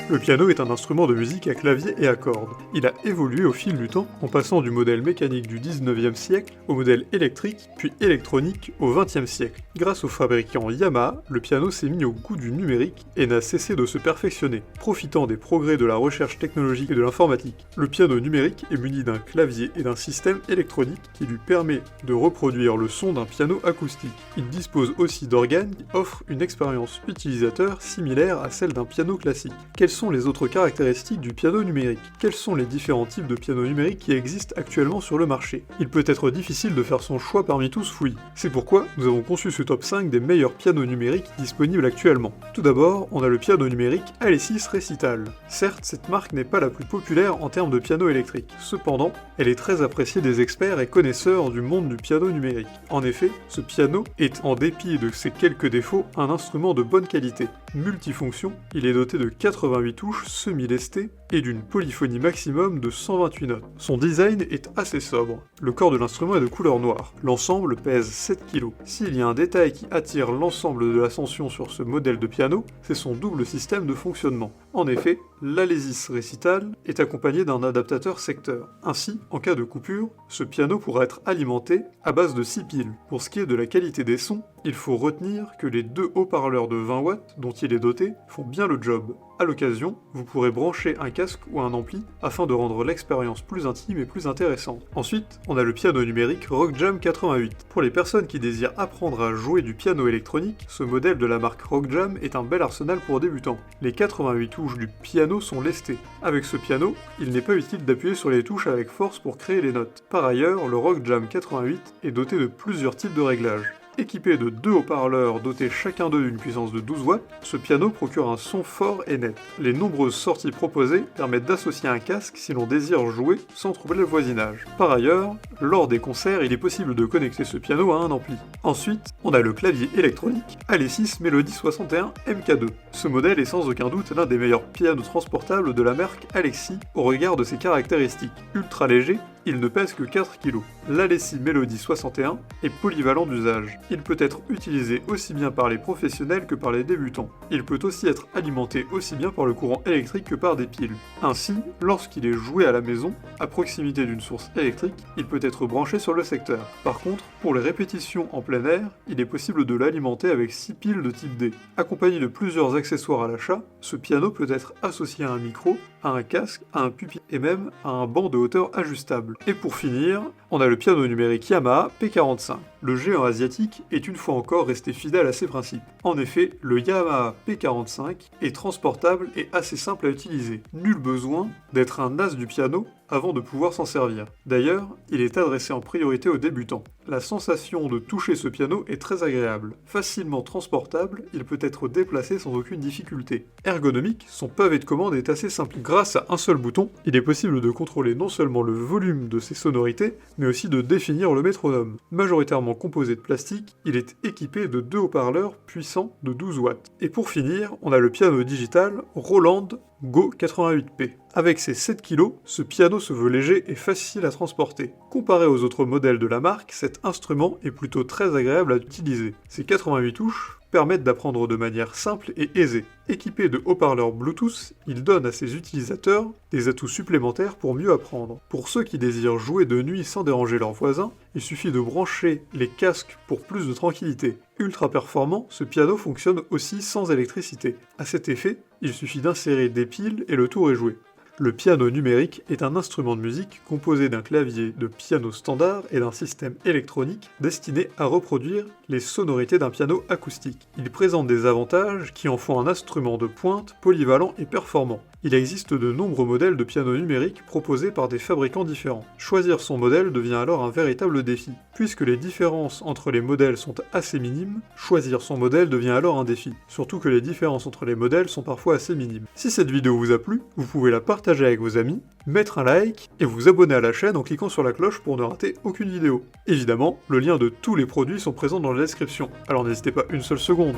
Le piano est un instrument de musique à clavier et à cordes. Il a évolué au fil du temps en passant du modèle mécanique du 19e siècle au modèle électrique puis électronique au 20e siècle. Grâce au fabricant Yamaha, le piano s'est mis au goût du numérique et n'a cessé de se perfectionner, profitant des progrès de la recherche technologique et de l'informatique. Le piano numérique est muni d'un clavier et d'un système électronique qui lui permet de reproduire le son d'un piano acoustique. Il dispose aussi d'organes qui offrent une expérience utilisateur similaire à celle d'un piano classique. Quelles sont les autres caractéristiques du piano numérique? Quels sont les différents types de pianos numériques qui existent actuellement sur le marché? Il peut être difficile de faire son choix parmi tous fouillis. C'est pourquoi nous avons conçu ce top 5 des meilleurs pianos numériques disponibles actuellement. Tout d'abord, on a le piano numérique Alesis Recital. Certes, cette marque n'est pas la plus populaire en termes de piano électrique. Cependant, elle est très appréciée des experts et connaisseurs du monde du piano numérique. En effet, ce piano est, en dépit de ses quelques défauts, un instrument de bonne qualité. Multifonction, il est doté de 88 touches semi-lestées et d'une polyphonie maximum de 128 notes. Son design est assez sobre. Le corps de l'instrument est de couleur noire. L'ensemble pèse 7 kg. S'il y a un détail qui attire l'ensemble de l'Ascension sur ce modèle de piano, c'est son double système de fonctionnement. En effet, l'Alesis Recital est accompagné d'un adaptateur secteur. Ainsi, en cas de coupure, ce piano pourra être alimenté à base de 6 piles. Pour ce qui est de la qualité des sons, il faut retenir que les deux haut-parleurs de 20 watts dont il est doté font bien le job. À l'occasion, vous pourrez brancher un casque ou un ampli afin de rendre l'expérience plus intime et plus intéressante. Ensuite, on a le piano numérique RockJam 88. Pour les personnes qui désirent apprendre à jouer du piano électronique, ce modèle de la marque RockJam est un bel arsenal pour débutants. Les 88 touches du piano sont lestées. Avec ce piano, il n'est pas utile d'appuyer sur les touches avec force pour créer les notes. Par ailleurs, le RockJam 88 est doté de plusieurs types de réglages. Équipé de deux haut-parleurs dotés chacun d'eux d'une puissance de 12 watts, ce piano procure un son fort et net. Les nombreuses sorties proposées permettent d'associer un casque si l'on désire jouer sans troubler le voisinage. Par ailleurs, lors des concerts, il est possible de connecter ce piano à un ampli. Ensuite, on a le clavier électronique Alesis Melody 61 MK2. Ce modèle est sans aucun doute l'un des meilleurs pianos transportables de la marque Alexis au regard de ses caractéristiques. Ultra léger, il ne pèse que 4 kg. L'Alessi Melody 61 est polyvalent d'usage. Il peut être utilisé aussi bien par les professionnels que par les débutants. Il peut aussi être alimenté aussi bien par le courant électrique que par des piles. Ainsi, lorsqu'il est joué à la maison, à proximité d'une source électrique, il peut être branché sur le secteur. Par contre, pour les répétitions en plein air, il est possible de l'alimenter avec 6 piles de type D. Accompagné de plusieurs accessoires à l'achat, ce piano peut être associé à un micro, à un casque, à un pupitre et même à un banc de hauteur ajustable. Et pour finir, on a le piano numérique Yamaha P45. Le géant asiatique est une fois encore resté fidèle à ses principes. En effet, le Yamaha P45 est transportable et assez simple à utiliser. Nul besoin d'être un as du piano avant de pouvoir s'en servir. D'ailleurs, il est adressé en priorité aux débutants. La sensation de toucher ce piano est très agréable. Facilement transportable, il peut être déplacé sans aucune difficulté. Ergonomique, son pavé de commande est assez simple. Grâce à un seul bouton, il est possible de contrôler non seulement le volume de ses sonorités, mais aussi de définir le métronome. Majoritairement composé de plastique, il est équipé de deux haut-parleurs puissants de 12 watts. Et pour finir, on a le piano digital Roland Go 88P. Avec ses 7 kg, ce piano se veut léger et facile à transporter. Comparé aux autres modèles de la marque, cet instrument est plutôt très agréable à utiliser. Ses 88 touches permettent d'apprendre de manière simple et aisée. Équipé de haut-parleurs Bluetooth, il donne à ses utilisateurs des atouts supplémentaires pour mieux apprendre. Pour ceux qui désirent jouer de nuit sans déranger leurs voisins, il suffit de brancher les casques pour plus de tranquillité. Ultra performant, ce piano fonctionne aussi sans électricité. À cet effet, il suffit d'insérer des piles et le tour est joué. Le piano numérique est un instrument de musique composé d'un clavier de piano standard et d'un système électronique destiné à reproduire les sonorités d'un piano acoustique. Il présente des avantages qui en font un instrument de pointe polyvalent et performant. Il existe de nombreux modèles de piano numérique proposés par des fabricants différents. Choisir son modèle devient alors un véritable défi. Puisque les différences entre les modèles sont assez minimes, choisir son modèle devient alors un défi. Surtout que les différences entre les modèles sont parfois assez minimes. Si cette vidéo vous a plu, vous pouvez la partager avec vos amis, mettre un like et vous abonner à la chaîne en cliquant sur la cloche pour ne rater aucune vidéo. Évidemment, le lien de tous les produits sont présents dans la description, alors n'hésitez pas une seule seconde.